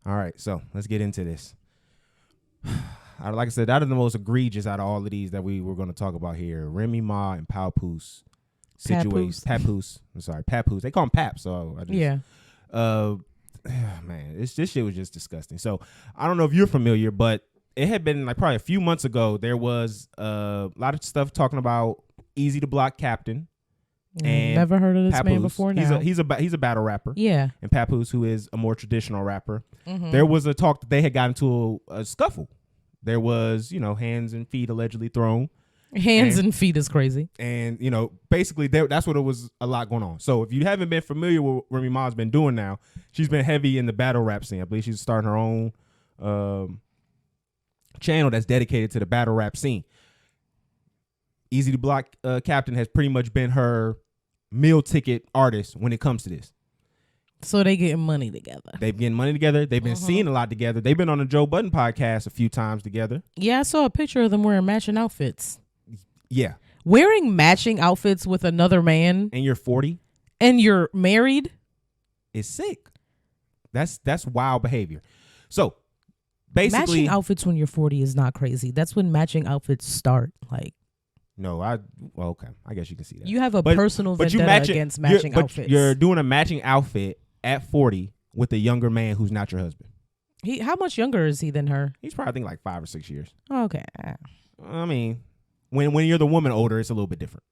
All right, so let's get into this. Like I said, that is the most egregious out of all of these that we were going to talk about here. Remy Ma and Papoose situation. Papoose. I'm sorry, Papoose. They call him Pap, so I just, yeah. Man, this shit was just disgusting. So I don't know if you're familiar, but it had been like probably a few months ago. There was a lot of stuff talking about Easy to Block Captain. And never heard of this Papoose. man before. Now he's a battle rapper. Yeah, and Papoose, who is a more traditional rapper. Mm-hmm. There was a talk that they had gotten into a scuffle. There was, hands and feet allegedly thrown. Hands and feet is crazy. And, basically that's what it was, a lot going on. So if you haven't been familiar with what Remy Ma's been doing now, she's been heavy in the battle rap scene. I believe she's starting her own channel that's dedicated to the battle rap scene. Easy to Block Captain has pretty much been her meal ticket artist when it comes to this. So they getting money together. They've getting money together. They've been seeing a lot together. They've been on the Joe Budden podcast a few times together. Yeah, I saw a picture of them wearing matching outfits. Yeah. Wearing matching outfits with another man. And you're 40. And you're married. Is sick. That's wild behavior. So basically, matching outfits when you're 40 is not crazy. That's when matching outfits start. Like, no, okay. I guess you can see that. You have a personal vendetta against matching outfits. You're doing a matching outfit at 40 with a younger man who's not your husband. How much younger is he than her? He's probably, I think, like 5 or 6 years. Okay. I mean, when you're the woman older, it's a little bit different.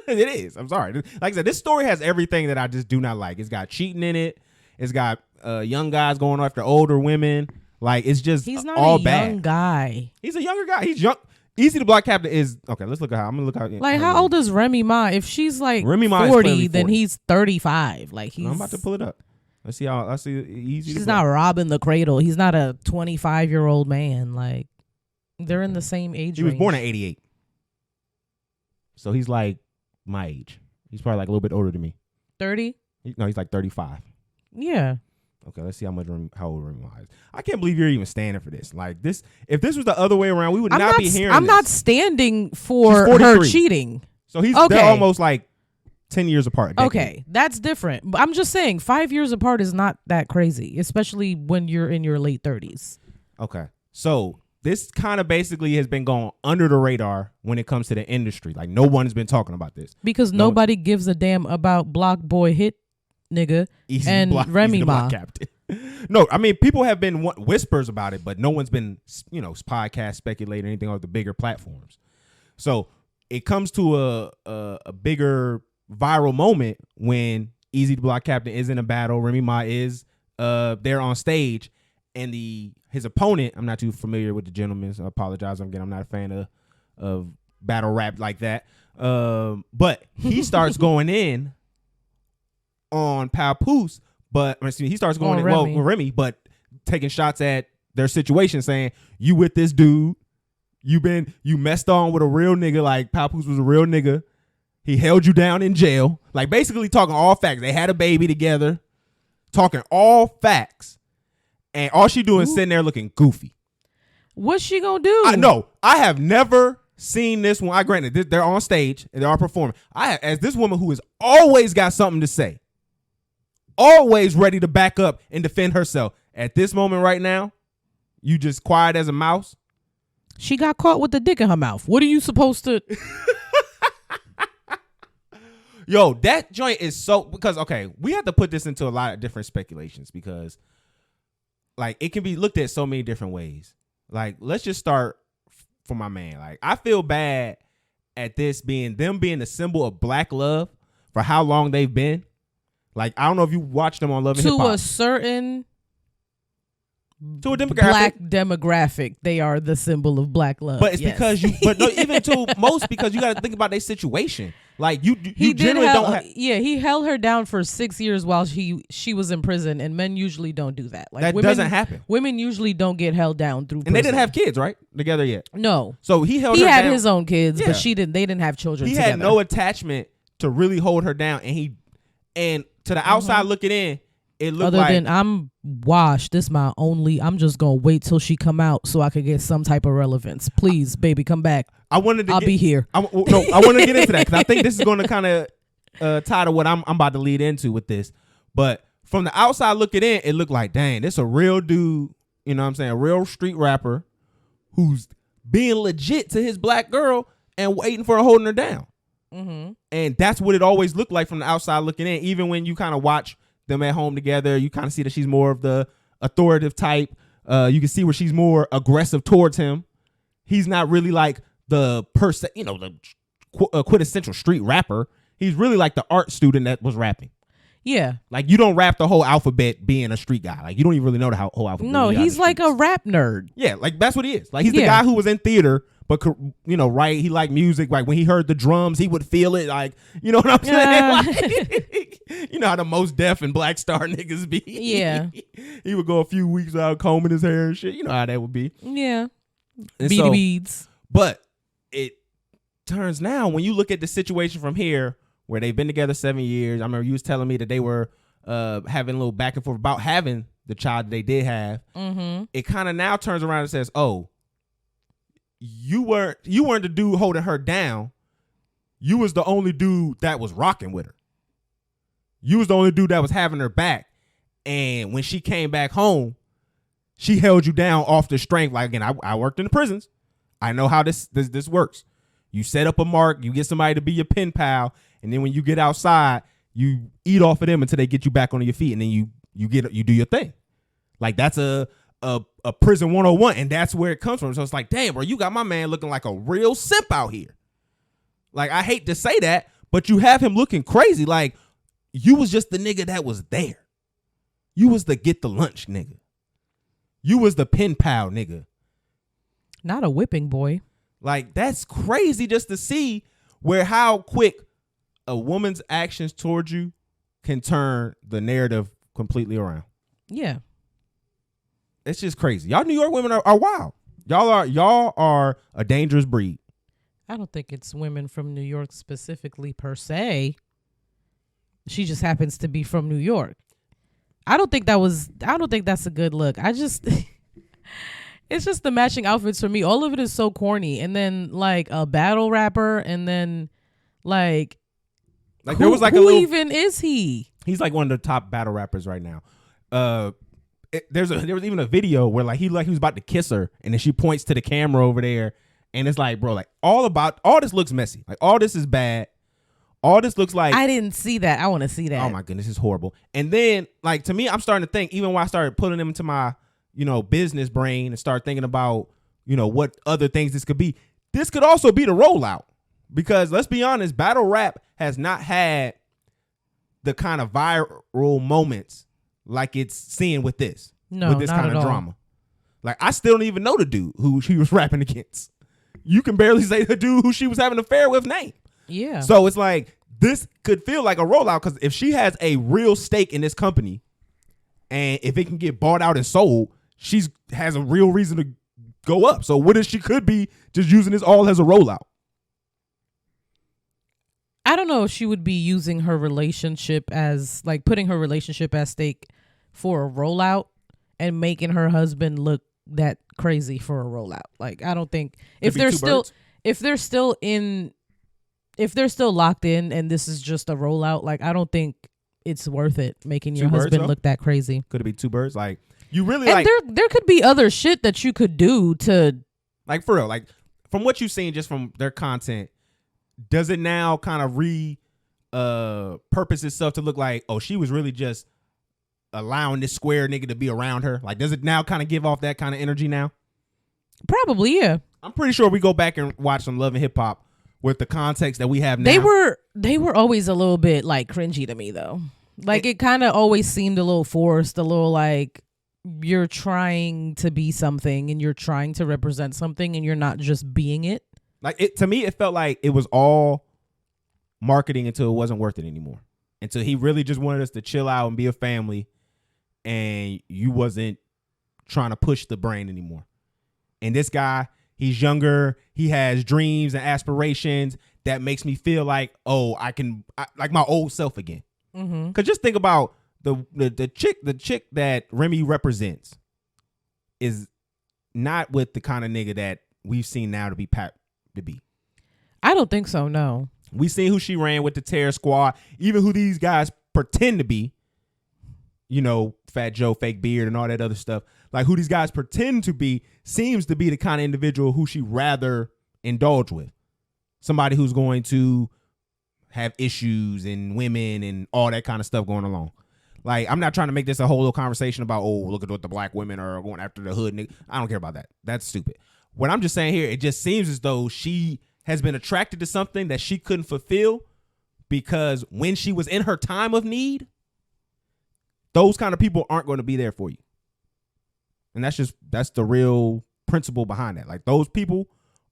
It is. I'm sorry. Like I said, this story has everything that I just do not like. It's got cheating in it. It's got young guys going after older women. Like, it's just he's not all a bad. young guy. He's a younger guy. He's young. Easy to Block Captain is okay. Let's look at how I'm gonna look at. Like, how old is Remy Ma? If she's like Remy Ma 40, then he's 35. Like, I'm about to pull it up. Let's see how. Let's see. Easy. She's not robbing the cradle. He's not a 25-year-old man. Like, they're in the same age. He was born in '88, so he's like my age. He's probably like a little bit older than me. 30? No, he's like 35. Yeah. Okay, let's see how old Remy Ma is. I can't believe you're even standing for this. Like this, if this was the other way around, we would not be hearing. I'm this. not standing for her cheating. So they're almost like 10 years apart. Okay, that's different. But I'm just saying 5 years apart is not that crazy, especially when you're in your late 30s. Okay, so this kind of basically has been going under the radar when it comes to the industry. Like, no one's been talking about this because nobody gives a damn about Block Boy Hit nigga and Remy Ma. Captain. No, I mean, people have been whispers about it, but no one's been, podcast speculating anything on the bigger platforms. So it comes to a bigger viral moment when Easy to Block Captain is in a battle. Remy Ma is there on stage, and his opponent, I'm not too familiar with the gentleman, so I apologize. I'm not a fan of battle rap like that. But he starts going in on Papoose, but he starts going in with Remy, but taking shots at their situation, saying, "You with this dude? You messed on with a real nigga. Like, Papoose was a real nigga. He held you down in jail." Like, basically talking all facts. They had a baby together, talking all facts, and all she doing is sitting there looking goofy. What's she gonna do? I have never seen this one. I granted they're on stage and they are performing. As this woman who has always got something to say, always ready to back up and defend herself. At this moment right now, you just quiet as a mouse. She got caught with the dick in her mouth. What are you supposed to? Yo, that joint is so, because, okay, we have to put this into a lot of different speculations because, like, it can be looked at so many different ways. Like, let's just start for my man. Like, I feel bad at this being the symbol of black love for how long they've been. Like, I don't know if you watched them on Love and Hip Hop. To a certain to a demographic. Black demographic, they are the symbol of black love. But it's because even to most, because you got to think about their situation. Like, you generally don't have. Yeah, he held her down for 6 years while she was in prison, and men usually don't do that. Like, that doesn't happen. Women usually don't get held down through prison. And they didn't have kids, right? Together yet. No. So he held her down. He had his own kids, but they didn't have children together. He had no attachment to really hold her down, and to the outside looking in, it looked like, other than I'm washed, this my only, I'm just gonna wait till she come out so I could get some type of relevance. Please, baby, come back. I'll be here. I want to get into that because I think this is going to kind of tie to what I'm about to lead into with this. But from the outside looking in, it looked like, dang, this a real dude, you know what I'm saying? A real street rapper who's being legit to his black girl and waiting for her, holding her down. Mm-hmm. And that's what it always looked like from the outside looking in. Even when you kind of watch them at home together, you kind of see that she's more of the authoritative type. You can see where she's more aggressive towards him. He's not really like the person, you know, the quintessential street rapper. He's really like the art student that was rapping. Yeah. Like, you don't rap the whole alphabet being a street guy. Like, you don't even really know the whole alphabet. No, he's like a rap nerd. Yeah, like, that's what he is. Like, he's the guy who was in theater, but, you know, right, he liked music. Like, when he heard the drums, he would feel it. Like, you know what I'm saying? Like, you know how the most deaf and black star niggas be. Yeah. He would go a few weeks without combing his hair and shit. You know how that would be. Yeah. And beads. But it turns now, when you look at the situation from here, where they've been together 7 years. I remember you was telling me that they were having a little back and forth about having the child that they did have. Mm-hmm. It kind of now turns around and says, oh, you weren't the dude holding her down. You was the only dude that was rocking with her. You was the only dude that was having her back. And when she came back home, she held you down off the strength. Like, again, I worked in the prisons. I know how this works. You set up a mark, you get somebody to be your pen pal, and then when you get outside, you eat off of them until they get you back on your feet, and then you do your thing. Like, that's a prison 101, and that's where it comes from. So it's like, damn, bro, you got my man looking like a real simp out here. Like, I hate to say that, but you have him looking crazy. Like, you was just the nigga that was there. You was the get the lunch nigga. You was the pen pal nigga. Not a whipping boy. Like, that's crazy just to see how quick a woman's actions towards you can turn the narrative completely around. Yeah. It's just crazy. Y'all New York women are wild. Y'all are a dangerous breed. I don't think it's women from New York specifically per se. She just happens to be from New York. I don't think that's a good look. It's just the matching outfits for me. All of it is so corny. And then like a battle rapper, and then like there was like who even is he? He's like one of the top battle rappers right now. There was even a video where he was about to kiss her, and then she points to the camera over there, and it's like, bro, like all this looks messy. Like, all this is bad. All this looks like, I didn't see that. I want to see that. Oh my goodness, it's horrible. And then, like, to me, I'm starting to think, even when I started putting them into my, you know, business brain and start thinking about, you know, what other things this could be. This could also be the rollout, because let's be honest, battle rap has not had the kind of viral moments like it's seeing with this. No, with this not kind at of all. drama. Like, I still don't even know the dude who she was rapping against. You can barely say the dude who she was having an affair with name. Yeah. So it's like, this could feel like a rollout, because if she has a real stake in this company, and if it can get bought out and sold, has a real reason to go up. So what if she could be just using this all as a rollout? I don't know if she would be using her relationship as, like, putting her relationship at stake for a rollout and making her husband look that crazy for a rollout. Like, I don't think if they're still locked in and this is just a rollout, like, I don't think it's worth it making your husband look that crazy. Could it be two birds? Like, you really, and like, there could be other shit that you could do to, like, for real, like, from what you've seen just from their content, does it now kind of purpose itself to look like, oh, she was really just allowing this square nigga to be around her? Like, does it now kind of give off that kind of energy now? Probably, yeah. I'm pretty sure we go back and watch some Love and Hip Hop with the context that we have now. They were always a little bit like cringy to me, though. Like, it kind of always seemed a little forced, a little like you're trying to be something and you're trying to represent something and you're not just being it. Like, to me, it felt like it was all marketing until it wasn't worth it anymore. Until he really just wanted us to chill out and be a family, and you wasn't trying to push the brand anymore. And this guy, he's younger. He has dreams and aspirations that makes me feel like, oh, I like my old self again. Mm-hmm. Cause just think about the chick that Remy represents is not with the kind of nigga that we've seen now to be I don't think so. No. We seen who she ran with, the Terror Squad, even who these guys pretend to be. Fat Joe, fake beard, and all that other stuff. Like who these guys pretend to be seems to be the kind of individual who she rather indulge with. Somebody who's going to have issues and women and all that kind of stuff going along. Like, I'm not trying to make this a whole little conversation about, oh, look at what the black women are going after the hood nigga. I don't care about that. That's stupid. What I'm just saying here, it just seems as though she has been attracted to something that she couldn't fulfill because when she was in her time of need, those kind of people aren't going to be there for you. And that's the real principle behind that. Like, those people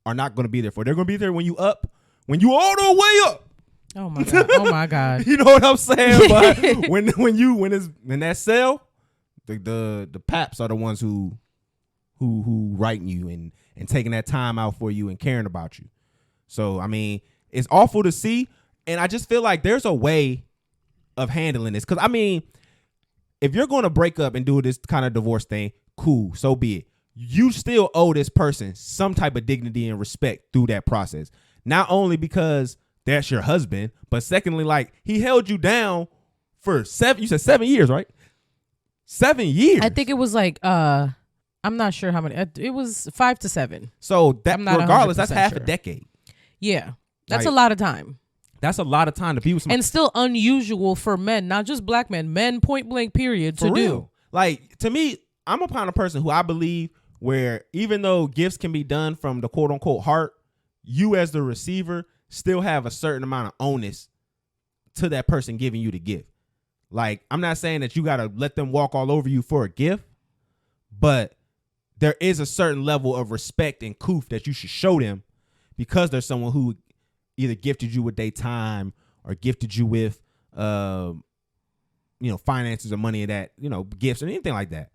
are not going to be there for you. They're going to be there when you all the way up. Oh my god! Oh my god! You know what I'm saying? But when it's in that cell, the paps are the ones who writing you and taking that time out for you and caring about you. So I mean, it's awful to see, and I just feel like there's a way of handling this. Because I mean, if you're going to break up and do this kind of divorce thing, cool, so be it. You still owe this person some type of dignity and respect through that process. Not only because that's your husband, but secondly, like, he held you down for 7 years, right? 7 years. I think it was like, I'm not sure how many. It was 5 to 7. So that regardless, that's half a decade. Yeah. That's Like, a lot of time. That's a lot of time to be with somebody. And still unusual for men, not just black men point blank period to do. Like, to me, I'm a kind of person who I believe where even though gifts can be done from the quote unquote heart, you as the receiver still have a certain amount of onus to that person giving you the gift. Like, I'm not saying that you got to let them walk all over you for a gift, but there is a certain level of respect and coof that you should show them because there's someone who either gifted you with their time or gifted you with, finances or money of that, gifts or anything like that.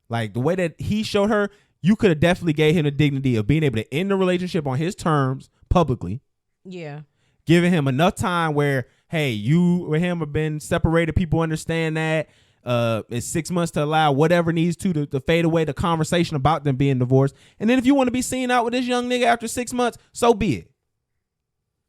Like, the way that he showed her, you could have definitely gave him the dignity of being able to end the relationship on his terms publicly. Yeah. Giving him enough time where, hey, you and him have been separated. People understand that. It's 6 months to allow whatever needs to fade away the conversation about them being divorced. And then if you want to be seen out with this young nigga after 6 months, so be it.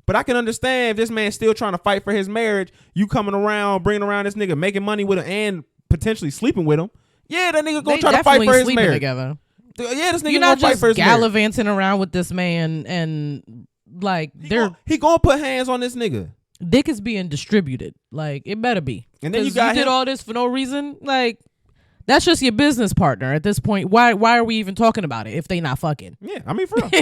But I can understand if this man's still trying to fight for his marriage, you coming around, bringing around this nigga, making money with him and potentially sleeping with him. Yeah, that nigga gonna try to fight for his marriage. Together. Yeah, this nigga You're gonna not fight for his just marriage. gallivanting around with this man and like he gonna put hands on this nigga. Dick is being distributed. Like, it better be. And then you did all this for no reason. Like, that's just your business partner at this point. Why are we even talking about it if they not fucking? Yeah, I mean, for real.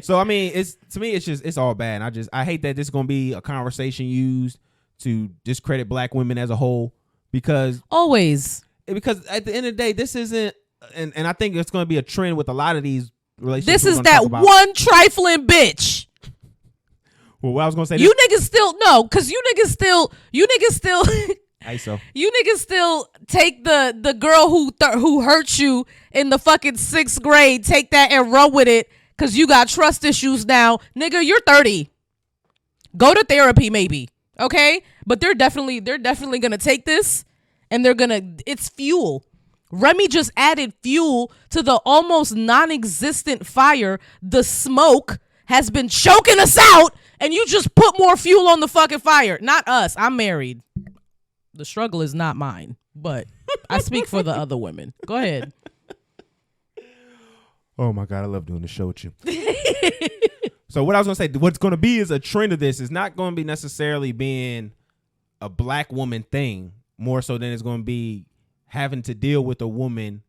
So I mean, it's all bad. And I hate that this is gonna be a conversation used to discredit black women as a whole because at the end of the day, this isn't. And I think it's going to be a trend with a lot of these relationships. This is that one trifling bitch. Well, what I was going to say, you niggas still no, because you niggas still ISO. You niggas still take the girl who hurt you in the fucking 6th grade, take that and run with it because you got trust issues now. Nigga, you're 30. Go to therapy maybe, okay? But they're definitely gonna take this and it's fuel. Remy just added fuel to the almost non-existent fire. The smoke has been choking us out, and you just put more fuel on the fucking fire. Not us. I'm married. The struggle is not mine, but I speak for the other women. Go ahead. Oh my God, I love doing the show with you. So what I was going to say, what's going to be is a trend of this is not going to be necessarily being a black woman thing, more so than it's going to be having to deal with a woman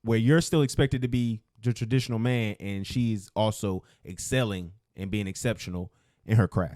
where you're still expected to be the traditional man and she's also excelling and being exceptional in her craft.